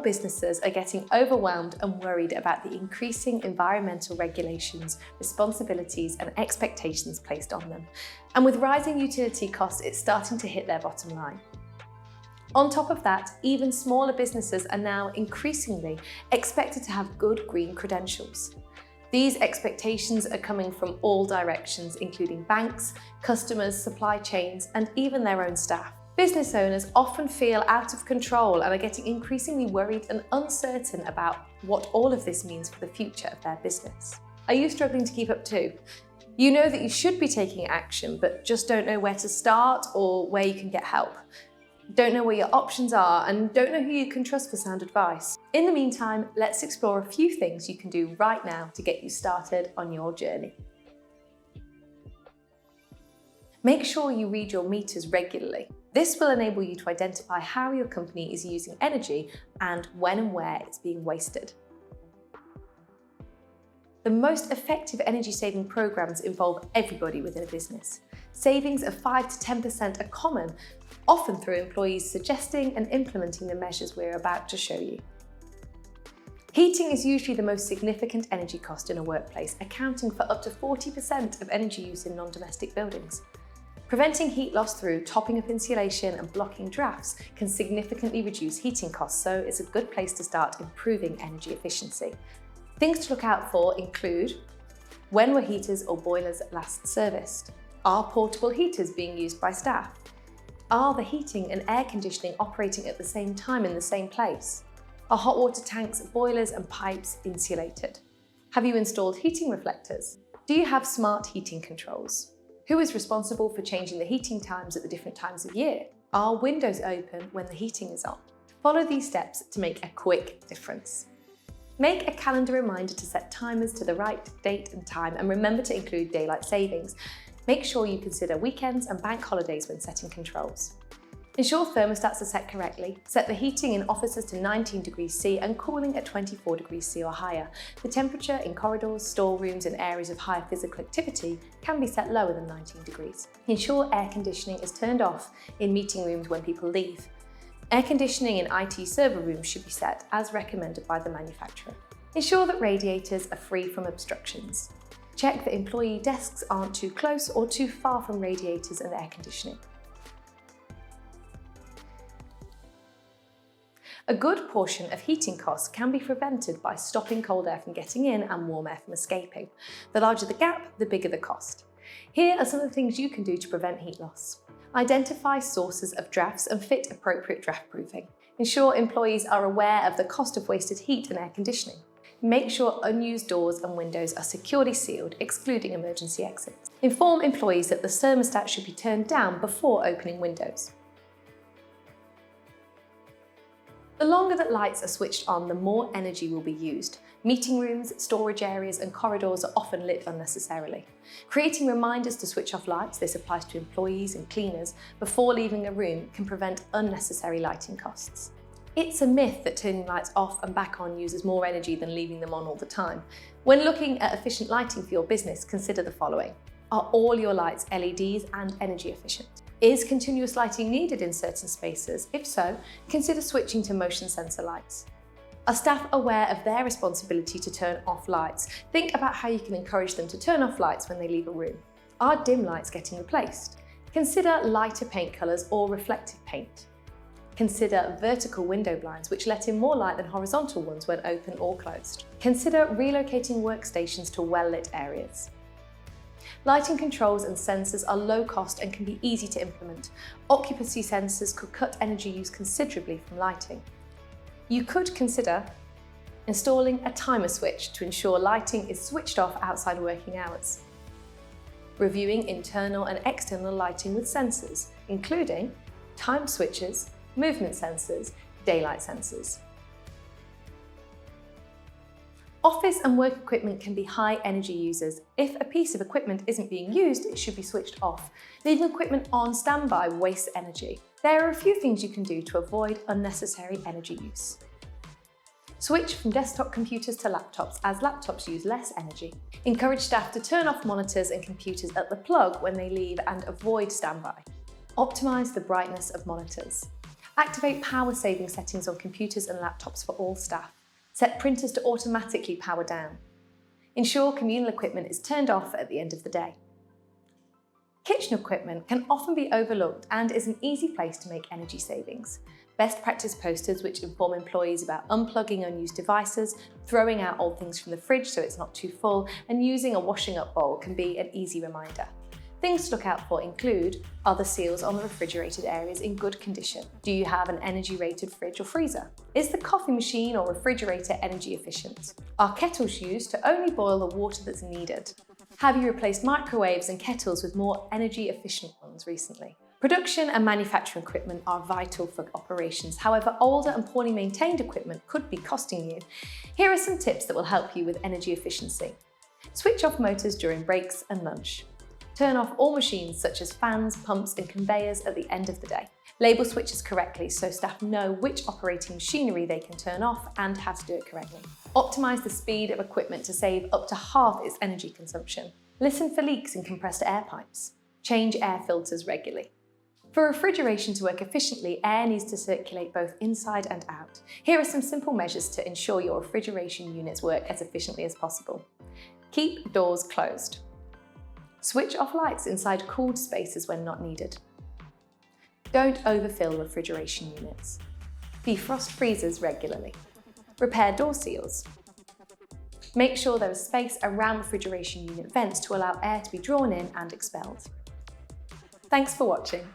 businesses are getting overwhelmed and worried about the increasing environmental regulations, responsibilities, and expectations placed on them. And with rising utility costs, it's starting to hit their bottom line. On top of that, even smaller businesses are now increasingly expected to have good green credentials. These expectations are coming from all directions, including banks, customers, supply chains, and even their own staff. Business owners often feel out of control and are getting increasingly worried and uncertain about what all of this means for the future of their business. Are you struggling to keep up too? You know that you should be taking action, but just don't know where to start or where you can get help. Don't know what your options are and don't know who you can trust for sound advice. In the meantime, let's explore a few things you can do right now to get you started on your journey. Make sure you read your meters regularly. This will enable you to identify how your company is using energy and when and where it's being wasted. The most effective energy saving programs involve everybody within a business. Savings of 5 to 10% are common, often through employees suggesting and implementing the measures we're about to show you. Heating is usually the most significant energy cost in a workplace, accounting for up to 40% of energy use in non-domestic buildings. Preventing heat loss through topping up insulation and blocking drafts can significantly reduce heating costs, so it's a good place to start improving energy efficiency. Things to look out for include: when were heaters or boilers last serviced? Are portable heaters being used by staff? Are the heating and air conditioning operating at the same time in the same place? Are hot water tanks, boilers and pipes insulated? Have you installed heating reflectors? Do you have smart heating controls? Who is responsible for changing the heating times at the different times of year? Are windows open when the heating is on? Follow these steps to make a quick difference. Make a calendar reminder to set timers to the right date and time, and remember to include daylight savings. Make sure you consider weekends and bank holidays when setting controls. Ensure thermostats are set correctly. Set the heating in offices to 19 degrees C and cooling at 24 degrees C or higher. The temperature in corridors, storerooms and areas of higher physical activity can be set lower than 19 degrees. Ensure air conditioning is turned off in meeting rooms when people leave. Air conditioning in IT server rooms should be set as recommended by the manufacturer. Ensure that radiators are free from obstructions. Check that employee desks aren't too close or too far from radiators and air conditioning. A good portion of heating costs can be prevented by stopping cold air from getting in and warm air from escaping. The larger the gap, the bigger the cost. Here are some of the things you can do to prevent heat loss. Identify sources of drafts and fit appropriate draft proofing. Ensure employees are aware of the cost of wasted heat and air conditioning. Make sure unused doors and windows are securely sealed, excluding emergency exits. Inform employees that the thermostat should be turned down before opening windows. The longer that lights are switched on, the more energy will be used. Meeting rooms, storage areas and corridors are often lit unnecessarily. Creating reminders to switch off lights, this applies to employees and cleaners, before leaving a room can prevent unnecessary lighting costs. It's a myth that turning lights off and back on uses more energy than leaving them on all the time. When looking at efficient lighting for your business, consider the following. Are all your lights LEDs and energy efficient? Is continuous lighting needed in certain spaces? If so, consider switching to motion sensor lights. Are staff aware of their responsibility to turn off lights? Think about how you can encourage them to turn off lights when they leave a room. Are dim lights getting replaced? Consider lighter paint colours or reflective paint. Consider vertical window blinds, which let in more light than horizontal ones when open or closed. Consider relocating workstations to well-lit areas. Lighting controls and sensors are low cost and can be easy to implement. Occupancy sensors could cut energy use considerably from lighting. You could consider installing a timer switch to ensure lighting is switched off outside working hours. Reviewing internal and external lighting with sensors, including time switches, movement sensors, daylight sensors. Office and work equipment can be high energy users. If a piece of equipment isn't being used, it should be switched off. Leaving equipment on standby wastes energy. There are a few things you can do to avoid unnecessary energy use. Switch from desktop computers to laptops, as laptops use less energy. Encourage staff to turn off monitors and computers at the plug when they leave and avoid standby. Optimize the brightness of monitors. Activate power saving settings on computers and laptops for all staff. Set printers to automatically power down. Ensure communal equipment is turned off at the end of the day. Kitchen equipment can often be overlooked and is an easy place to make energy savings. Best practice posters which inform employees about unplugging unused devices, throwing out old things from the fridge so it's not too full, and using a washing up bowl can be an easy reminder. Things to look out for include, are the seals on the refrigerated areas in good condition? Do you have an energy rated fridge or freezer? Is the coffee machine or refrigerator energy efficient? Are kettles used to only boil the water that's needed? Have you replaced microwaves and kettles with more energy efficient ones recently? Production and manufacturing equipment are vital for operations. However, older and poorly maintained equipment could be costing you. Here are some tips that will help you with energy efficiency. Switch off motors during breaks and lunch. Turn off all machines such as fans, pumps and conveyors at the end of the day. Label switches correctly so staff know which operating machinery they can turn off and how to do it correctly. Optimise the speed of equipment to save up to half its energy consumption. Listen for leaks in compressed air pipes. Change air filters regularly. For refrigeration to work efficiently, air needs to circulate both inside and out. Here are some simple measures to ensure your refrigeration units work as efficiently as possible. Keep doors closed. Switch off lights inside cooled spaces when not needed. Don't overfill refrigeration units. Defrost freezers regularly. Repair door seals. Make sure there is space around refrigeration unit vents to allow air to be drawn in and expelled. Thanks for watching.